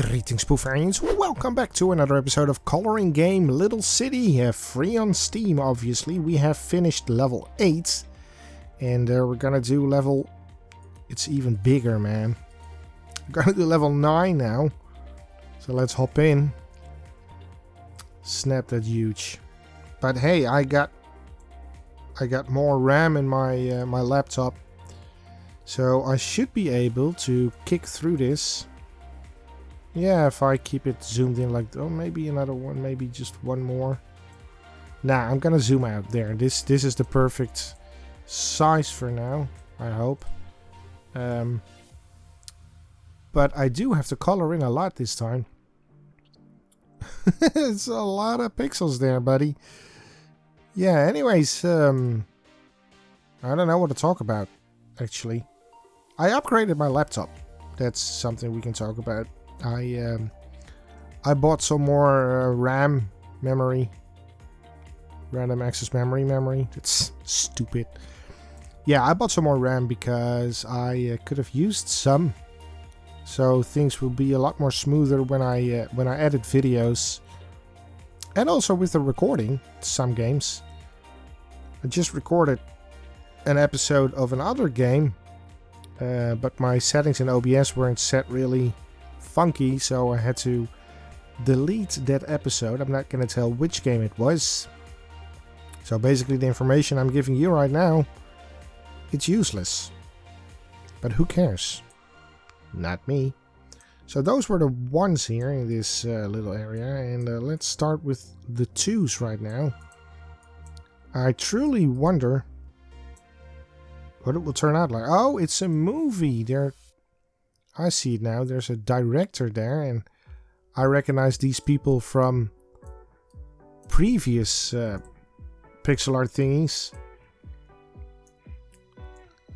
Greetings Poofarians, welcome back to another episode of Coloring Game Little City, free on Steam obviously. We have finished level 8 and we're gonna do level, it's even bigger man. We're gonna do level 9 now, so let's hop in. Snap, that huge. But hey, I got more RAM in my my laptop, so I should be able to kick through this. Yeah, if I keep it zoomed in like, oh, maybe another one, maybe just one more. Nah, I'm gonna zoom out there. This is the perfect size for now, I hope. But I do have to color in a lot this time. It's a lot of pixels there, buddy. Yeah, anyways, I don't know what to talk about, actually. I upgraded my laptop. That's something we can talk about. I bought some more RAM memory. Random access memory. That's stupid. Yeah, I bought some more RAM because I could have used some. So things will be a lot more smoother when I edit videos. And also with the recording, some games. I just recorded an episode of another game. But my settings in OBS weren't set really funky, so I had to delete that episode. I'm not going to tell which game it was. So basically the information I'm giving you right now, it's useless. But who cares? Not me. So those were the ones here in this little area, and let's start with the twos right now. I truly wonder what it will turn out like. Oh, it's a movie. I see it now. There's a director there, and I recognize these people from previous pixel art thingies.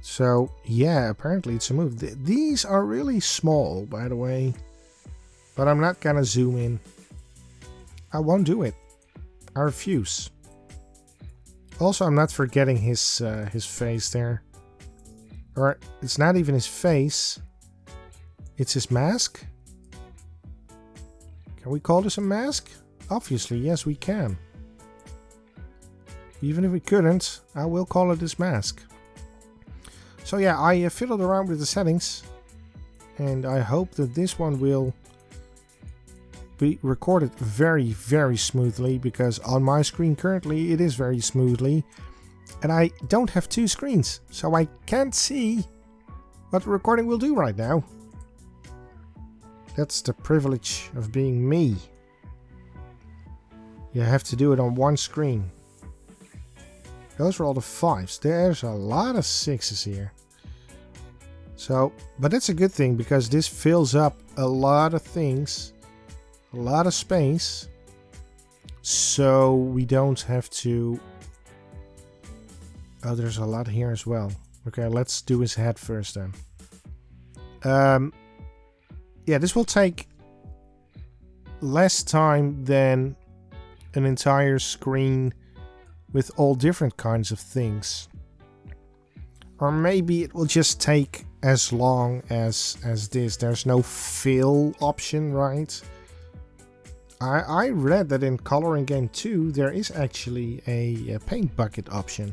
So, yeah, apparently it's a movie. These are really small, by the way, but I'm not gonna zoom in. I won't do it. I refuse. Also, I'm not forgetting his face there. Or, it's not even his face. It's his mask? Can we call this a mask? Obviously, yes we can. Even if we couldn't, I will call it his mask. So yeah, I fiddled around with the settings. And I hope that this one will be recorded very, very smoothly. Because on my screen currently, it is very smoothly. And I don't have two screens. So I can't see what the recording will do right now. That's the privilege of being me. You have to do it on one screen. Those are all the 5s. There's a lot of 6s here. So, but that's a good thing because this fills up a lot of things. A lot of space. So we don't have to... Oh, there's a lot here as well. Okay, let's do his head first then. Yeah, this will take less time than an entire screen with all different kinds of things. Or maybe it will just take as long as this. There's no fill option, right? I read that in Coloring Game 2 there is actually a paint bucket option.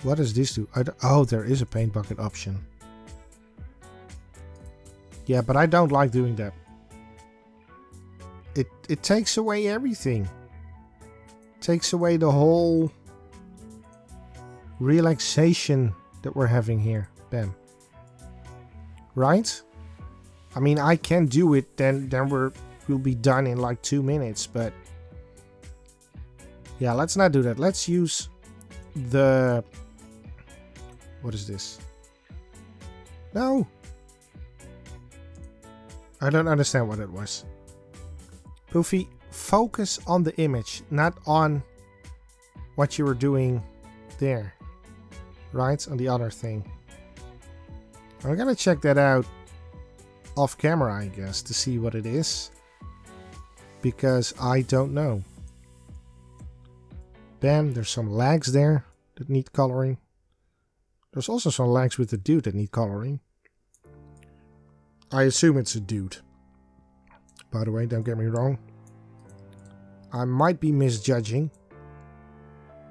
What does this do? Oh, there is a paint bucket option. Yeah, but I don't like doing that. It takes away everything. Takes away the whole relaxation that we're having here. Bam. Right? I mean, I can do it, then we'll be done in like 2 minutes, but yeah, let's not do that. Let's use the... What is this? No! I don't understand what it was. Poofy, focus on the image, not on what you were doing there. Right? On the other thing. I'm gonna check that out off camera, I guess, to see what it is. Because I don't know. Bam, there's some legs there that need coloring. There's also some legs with the dude that need coloring. I assume it's a dude. by the way, don't get me wrong. I might be misjudging.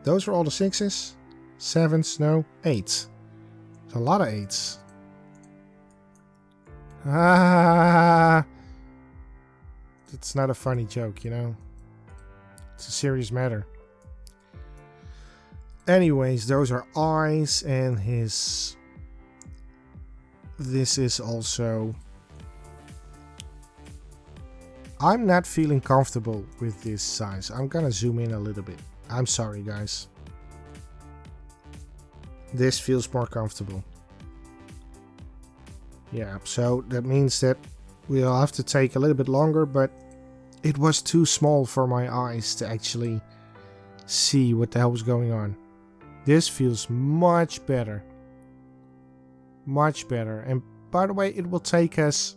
Those are all the 6s. 7s, no, 8s. There's a lot of 8s. Ah, it's not a funny joke, you know. It's a serious matter. Anyways, those are eyes, and his... This is also... I'm not feeling comfortable with this size. I'm gonna zoom in a little bit. I'm sorry, guys. This feels more comfortable. Yeah, so that means that we'll have to take a little bit longer, but it was too small for my eyes to actually see what the hell was going on. This feels much better. Much better. And by the way, it will take us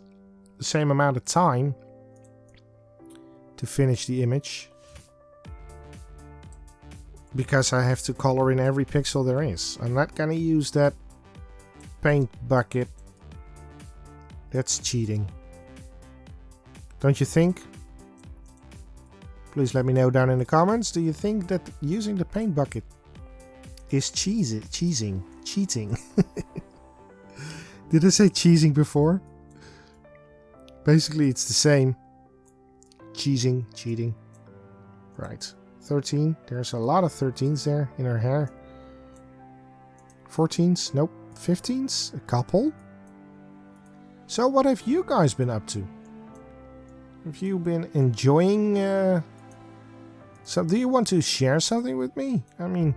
the same amount of time to finish the image, because I have to color in every pixel there is. I'm not gonna use that paint bucket. That's cheating. Don't you think? Please let me know down in the comments. Do you think that using the paint bucket is cheating? Did I say cheesing before? Basically, it's the same. Cheating. Right. 13. There's a lot of 13s there in her hair. 14s. Nope. 15s. A couple. So what have you guys been up to? Have you been enjoying... So do you want to share something with me? I mean,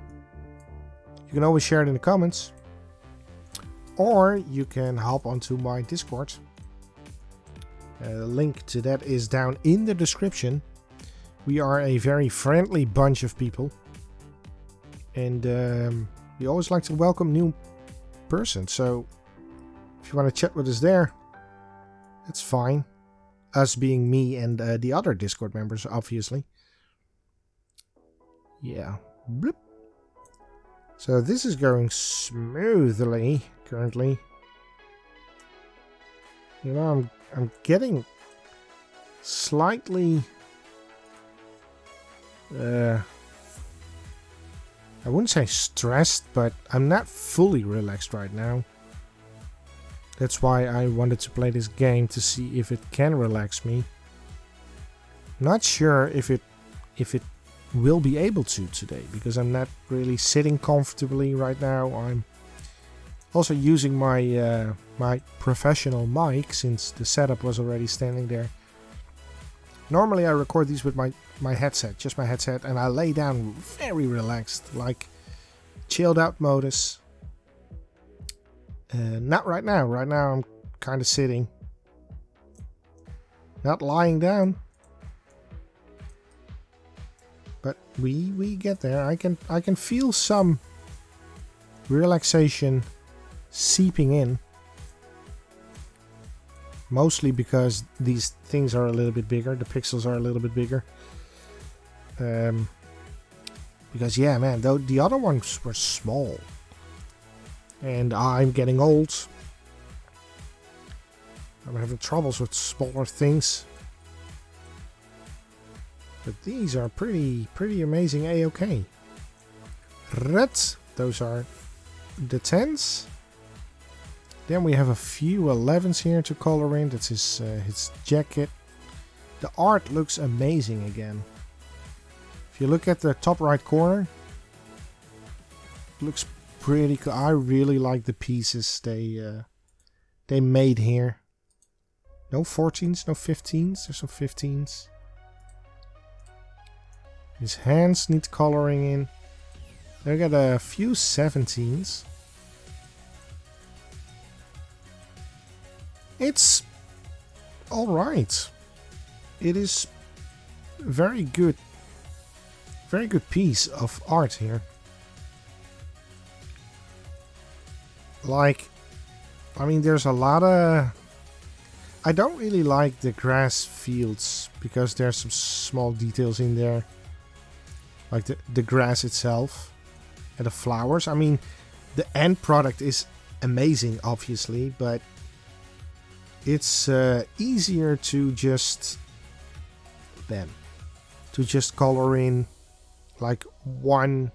you can always share it in the comments. Or you can hop onto my Discord. The link to that is down in the description. We are a very friendly bunch of people. And we always like to welcome new persons. So if you want to chat with us there, that's fine. Us being me and the other Discord members, obviously. Yeah. Bloop. So this is going smoothly currently. You know, I'm getting slightly I wouldn't say stressed, but I'm not fully relaxed right now. That's why I wanted to play this game, to see if it can relax me. Not sure if it will be able to today, because I'm not really sitting comfortably right now. I'm also using my my professional mic, since the setup was already standing there. Normally I record these with my headset, just my headset, and I lay down very relaxed, like chilled out modus. Not right now. Right now I'm kind of sitting, not lying down. But we get there. I can feel some relaxation seeping in. Mostly because these things are a little bit bigger. The pixels are a little bit bigger. Because yeah, man, though the other ones were small. And I'm getting old. I'm having troubles with smaller things. But these are pretty amazing A-OK. Red. Those are the 10s. Then we have a few 11s here to color in. That's his jacket. The art looks amazing again. If you look at the top right corner, it looks pretty cool. I really like the pieces they made here. No 14s, no 15s. There's some 15s. His hands need coloring in. They got a few 17s. It's alright. It is very good piece of art here. Like, I mean, there's a lot of... I don't really like the grass fields, because there's some small details in there. Like the grass itself and the flowers. I mean, the end product is amazing, obviously, but it's easier to just Bam. To just color in like one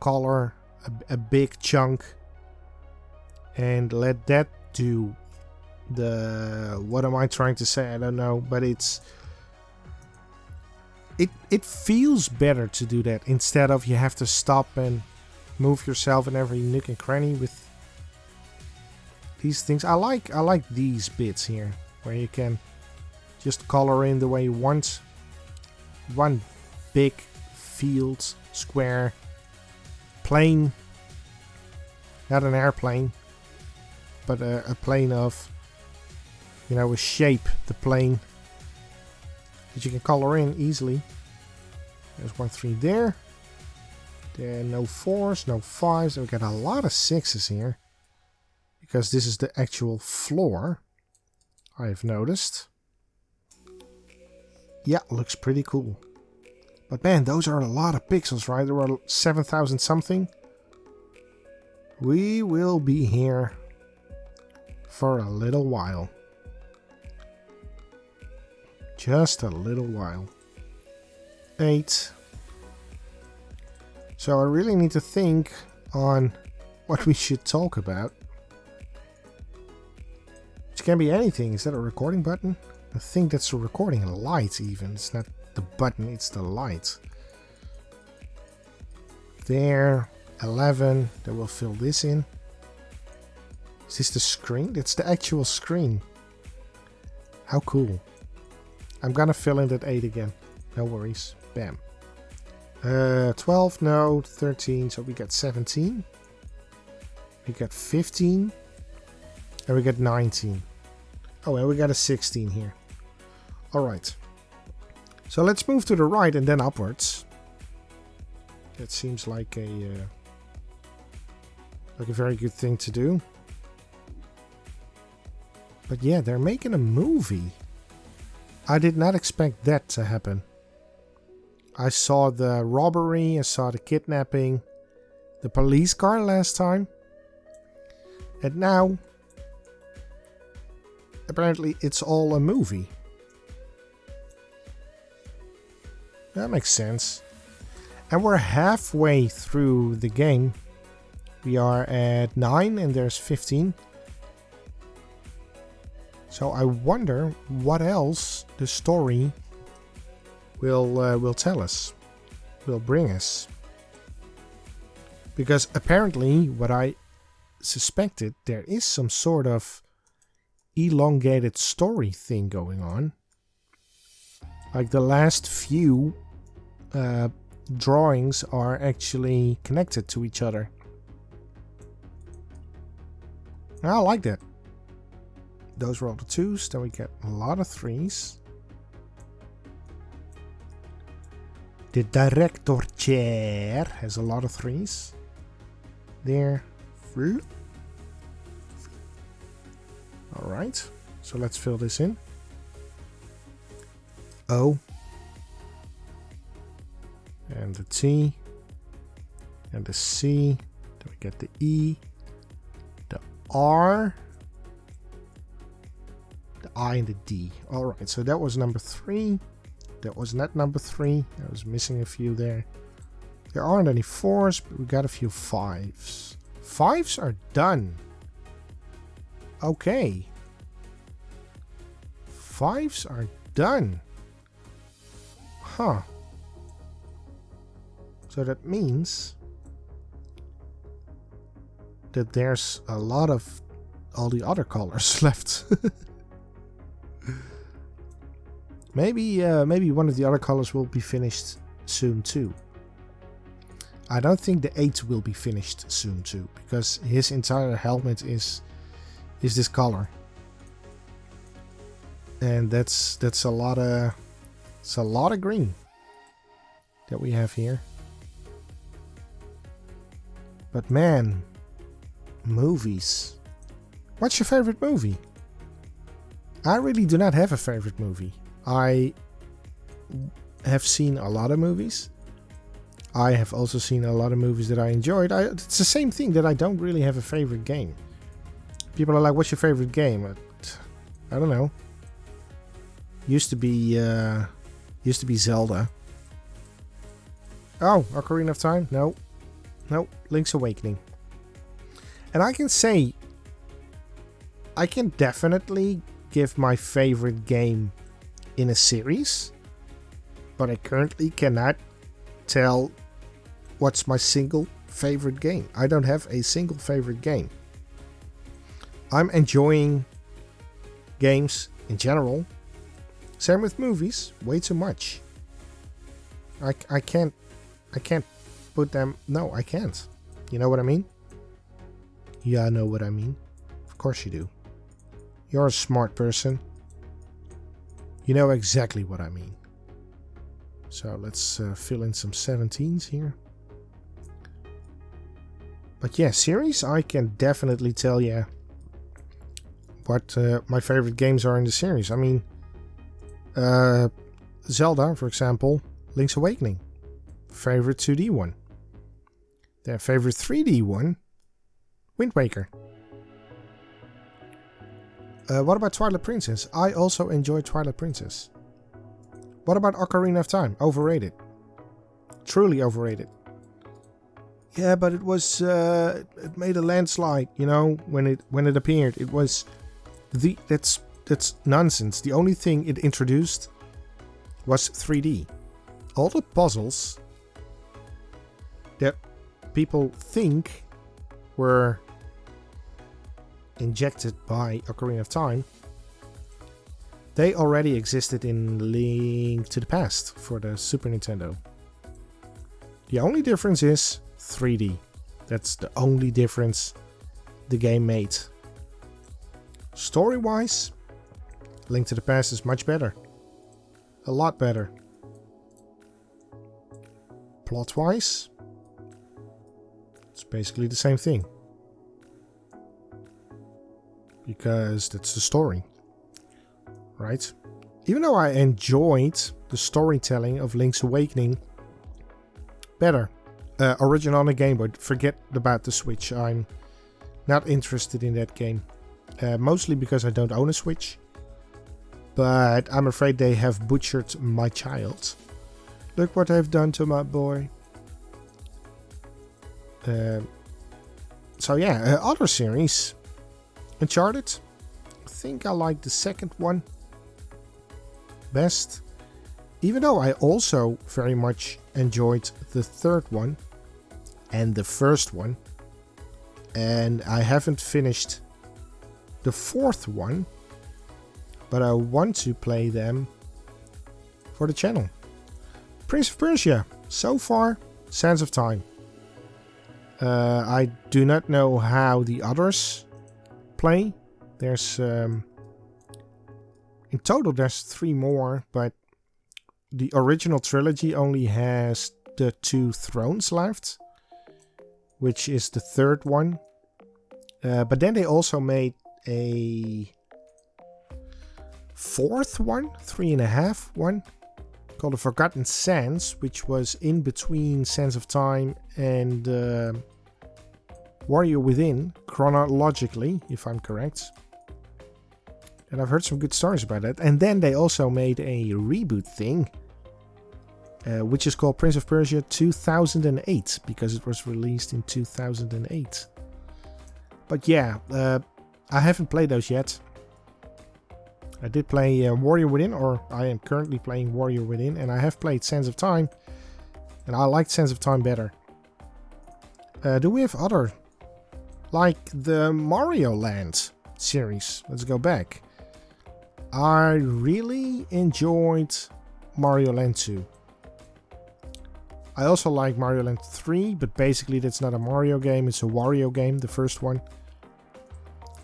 color, a big chunk, and let that do the, what am I trying to say? I don't know, but it feels better to do that instead of you have to stop and move yourself in every nook and cranny with these things. I like these bits here where you can just color in the way you want. One big field, square, plane, not an airplane, but a plane of, you know, a shape, the plane that you can color in easily. There's 1, 3 there. There are no 4s, no 5s. We got a lot of 6s here because this is the actual floor, I have noticed. Yeah, looks pretty cool. But man, those are a lot of pixels, right? There are 7,000 something. We will be here for a little while. Just a little while. 8. So I really need to think on what we should talk about. Which can be anything. Is that a recording button? I think that's a recording light even. It's not the button, it's the light. There, 11. Then we'll fill this in. Is this the screen? That's the actual screen. How cool. I'm gonna fill in that 8 again. No worries. Bam. 12, no. 13, so we got 17. We got 15. And we got 19. Oh, and we got a 16 here. Alright. So let's move to the right and then upwards. That seems like a very good thing to do. But yeah, they're making a movie. I did not expect that to happen. I saw the robbery, I saw the kidnapping, the police car last time. And now, apparently it's all a movie. That makes sense. And we're halfway through the game. We are at 9 and there's 15. So I wonder what else the story will tell us, will bring us. Because apparently, what I suspected, there is some sort of elongated story thing going on. Like the last few drawings are actually connected to each other. I like that. Those were all the 2s, then we get a lot of 3s. The director chair has a lot of 3s. There. Alright, so let's fill this in. O. And the T. And the C. Then we get the E. The R. The I and the D. Alright, so that was number 3. That was not number 3. I was missing a few there. There aren't any 4s, but we got a few 5s. 5s are done. Okay. 5s are done. Huh. So that means that there's a lot of all the other colors left. Maybe one of the other colors will be finished soon too. I don't think the 8 will be finished soon too, because his entire helmet is this color, and that's a lot of green that we have here. But man, movies. What's your favorite movie? I really do not have a favorite movie. I have seen a lot of movies. I have also seen a lot of movies that I enjoyed. It's the same thing that I don't really have a favorite game. People are like, what's your favorite game? I don't know. Used to be Used to be Zelda. Oh, Ocarina of Time? No. No, Link's Awakening. And I can say, I can definitely give my favorite game in a series, but I currently cannot tell what's my single favorite game. I don't have a single favorite game. I'm enjoying games in general. Same with movies, way too much. I can't put them. No, I can't. You know what I mean? Yeah, I know what I mean. Of course you do. You're a smart person. You know exactly what I mean. So let's fill in some 17s here. But yeah, series, I can definitely tell you what my favorite games are in the series. I mean, Zelda, for example, Link's Awakening. Favorite 2D one. Their favorite 3D one, Wind Waker. What about Twilight Princess? I also enjoy Twilight Princess. What about Ocarina of Time? Overrated. Truly overrated. Yeah, but it was it made a landslide, you know, when it appeared. It was that's nonsense. The only thing it introduced was 3D. All the puzzles that people think were injected by Ocarina of Time, they already existed in Link to the Past for the Super Nintendo. The only difference is 3D. That's the only difference the game made. Story-wise, Link to the Past is much better. A lot better. Plot-wise, it's basically the same thing. Because that's the story. Right? Even though I enjoyed the storytelling of Link's Awakening better. Original on the Game Boy. Forget about the Switch. I'm not interested in that game. Mostly because I don't own a Switch. But I'm afraid they have butchered my child. Look what they've done to my boy. So yeah, other series. Uncharted. I think I like the second one best. Even though I also very much enjoyed the third one. And the first one. And I haven't finished the fourth one. But I want to play them for the channel. Prince of Persia. So far, Sands of Time. I do not know how the others play. There's in total there's 3 more, but the original trilogy only has the 2 thrones left, which is the third one. But then they also made a 4th one, 3.5 one, called The Forgotten Sands, which was in between Sands of Time and Warrior Within, chronologically, if I'm correct. And I've heard some good stories about that. And then they also made a reboot thing, which is called Prince of Persia 2008, because it was released in 2008. But yeah, I haven't played those yet. I did play Warrior Within, or I am currently playing Warrior Within, and I have played Sands of Time, and I liked Sands of Time better. Do we have other, like the Mario Land series? Let's go back. I really enjoyed Mario Land 2. I also like Mario Land 3, but basically that's not a Mario game, it's a Wario game, the first one.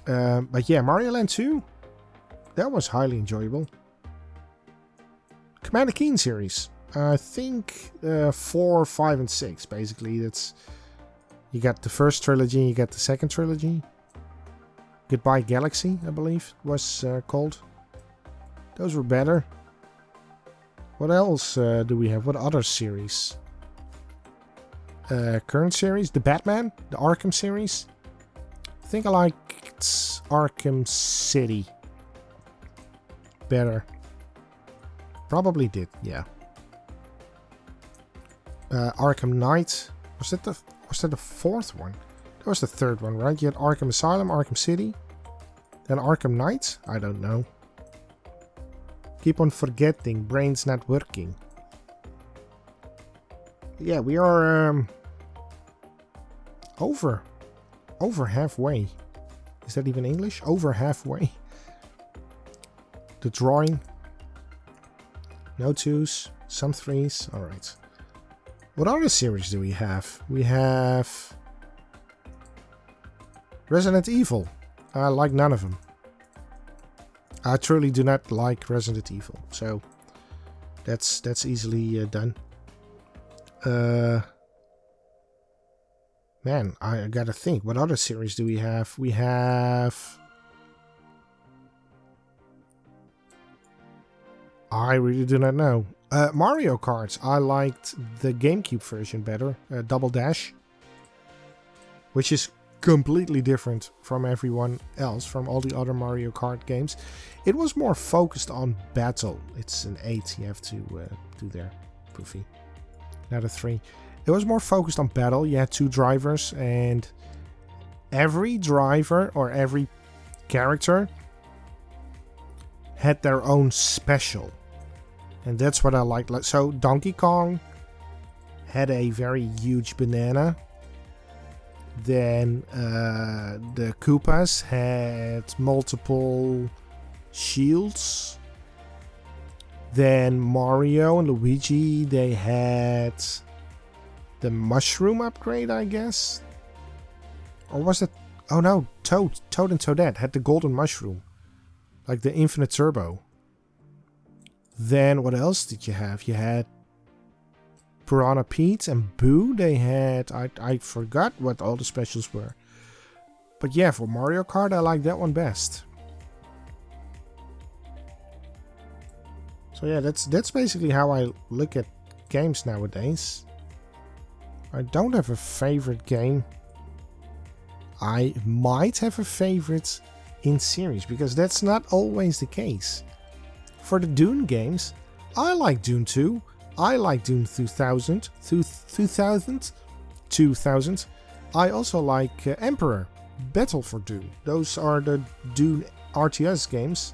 But yeah, Mario Land 2, that was highly enjoyable. Commander Keen series. I think 4, 5, and 6. Basically, that's you got the first trilogy, you got the second trilogy. Goodbye Galaxy, I believe, was called. Those were better. What else do we have? What other series? Current series, the Batman, the Arkham series. I think I liked Arkham City better. Probably did, yeah. Arkham Knight. Was that the fourth one? That was the third one, right? You had Arkham Asylum, Arkham City, then Arkham Knight. I don't know. Keep on forgetting. Brain's not working. Yeah, we are over halfway. Is that even English? Over halfway. The drawing. No 2s, some 3s. Alright. What other series do we have? We have Resident Evil. I like none of them. I truly do not like Resident Evil. So that's easily done. Man, I gotta think. What other series do we have? We have... I really do not know. Mario Kart. I liked the GameCube version better. Double Dash. Which is completely different from everyone else, from all the other Mario Kart games. It was more focused on battle. It's an 8 you have to do there, Poofy. Not a 3. It was more focused on battle. You had 2 drivers, and every driver or every character had their own special. And that's what I liked. So Donkey Kong had a very huge banana. Then the Koopas had multiple shields. Then Mario and Luigi, they had the mushroom upgrade, I guess. Or was it... Oh no, Toad and Toadette had the golden mushroom. Like the infinite turbo. Then what else did you have? You had Piranha Pete and Boo. They had... I forgot what all the specials were. But yeah, for Mario Kart, I like that one best. So yeah, that's basically how I look at games nowadays. I don't have a favorite game. I might have a favorite in series, because that's not always the case. For the Dune games, I like Dune 2. I like Dune 2000. 2000. I also like Emperor. Battle for Dune. Those are the Dune RTS games.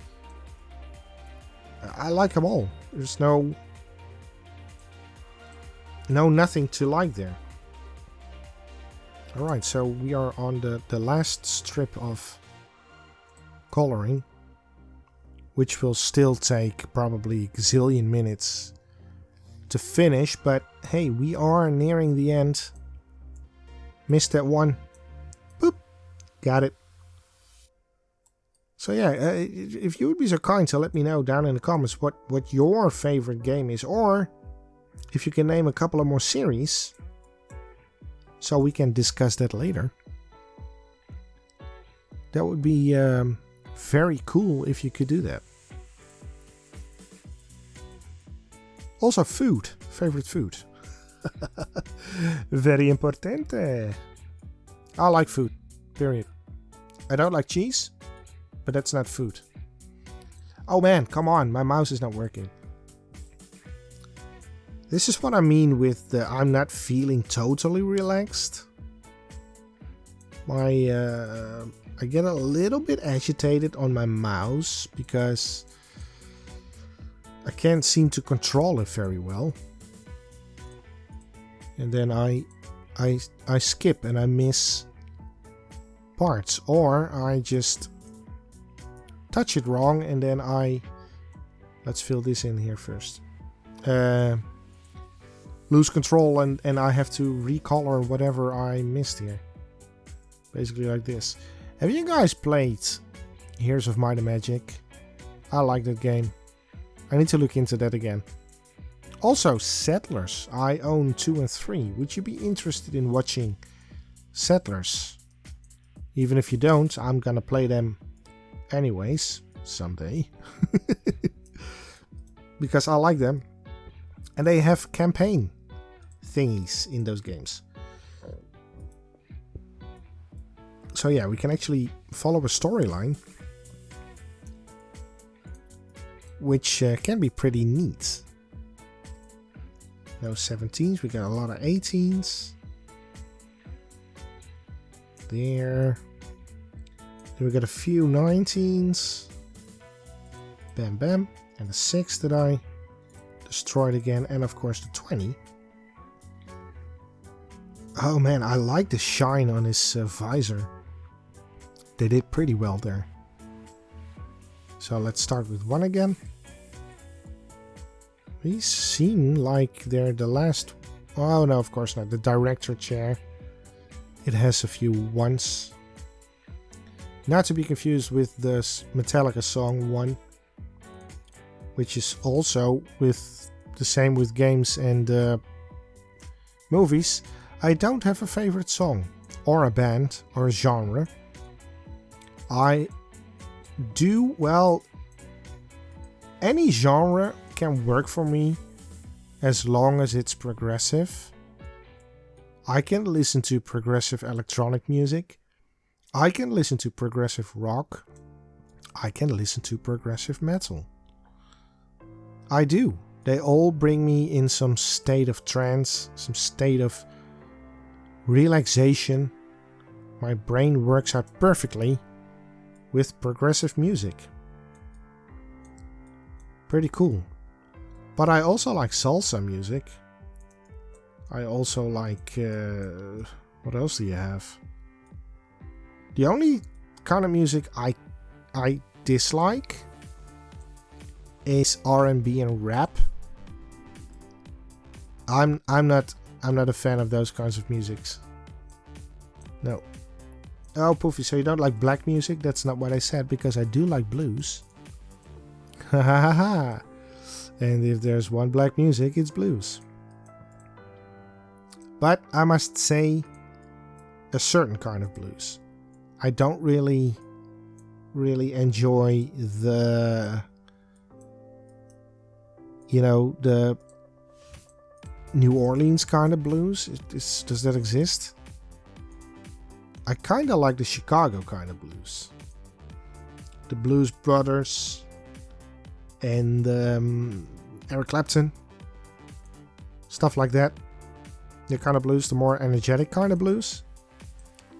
I like them all. There's nothing to like there. Alright, so we are on the last strip of coloring, which will still take probably a gazillion minutes to finish, but hey, we are nearing the end. Missed that one. Boop. Got it. So yeah, if you would be so kind to let me know down in the comments what your favorite game is, or if you can name a couple of more series, so we can discuss that later. That would be very cool if you could do that. Also food. Favorite food. Very importante. I like food. Period. I don't like cheese, but that's not food. Oh man, come on. My mouse is not working. This is what I mean with the I'm not feeling totally relaxed. I get a little bit agitated on my mouse because I can't seem to control it very well. And then I skip and I miss parts, or I just touch it wrong and then let's fill this in here first. Lose control and I have to recolor whatever I missed here. Basically like this. Have you guys played Heroes of Might and Magic? I like that game. I need to look into that again. Also, Settlers. I own 2 and 3. Would you be interested in watching Settlers? Even if you don't, I'm gonna play them anyways, someday. Because I like them. And they have campaign thingies in those games. So yeah, we can actually follow a storyline, which can be pretty neat. No 17s. We got a lot of 18s. There. Then we got a few 19s. Bam, bam. And the 6 that I destroyed again. And of course the 20. Oh man, I like the shine on his visor. They did pretty well there. So let's start with 1 again. These seem like they're the last... Oh no, of course not. The director chair. It has a few 1s. Not to be confused with the Metallica song 1. Which is also with the same with games and movies. I don't have a favorite song. Or a band. Or a genre. I do... Well... Any genre can work for me as long as it's progressive. I can listen to progressive electronic music. I can listen to progressive rock. I can listen to progressive metal. I do. They all bring me in some state of trance, some state of relaxation. My brain works out perfectly with progressive music. Pretty cool. But I also like salsa music. I also like... what else do you have? The only kind of music I dislike is R&B and rap. I'm not a fan of those kinds of musics. No. Oh, Poofy, so you don't like black music? That's not what I said, because I do like blues. Ha ha ha ha. And if there's one black music, it's blues. But I must say, a certain kind of blues. I don't really enjoy the, you know, the New Orleans kind of blues. Does that exist? I kind of like the Chicago kind of blues. The Blues Brothers and Eric Clapton. Stuff like that. The kind of blues, the more energetic kind of blues.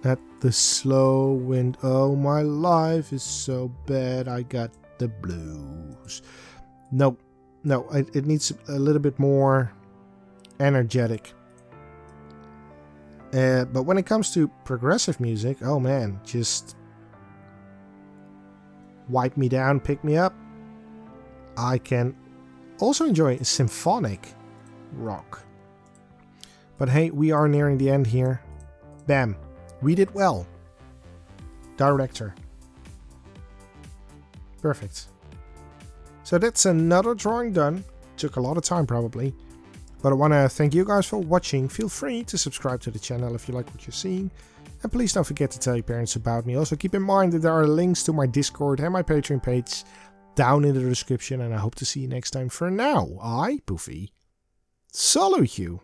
Not the slow wind, oh my life is so bad, I got the blues. No, it needs a little bit more energetic. But when it comes to progressive music, oh man, just wipe me down, pick me up. I can also enjoy symphonic rock. But hey, we are nearing the end here. Bam. We did well. Director. Perfect. So that's another drawing done. Took a lot of time probably. But I want to thank you guys for watching. Feel free to subscribe to the channel if you like what you're seeing. And please don't forget to tell your parents about me. Also keep in mind that there are links to my Discord and my Patreon page down in the description. And I hope to see you next time. For now, I, Poofy, salute you.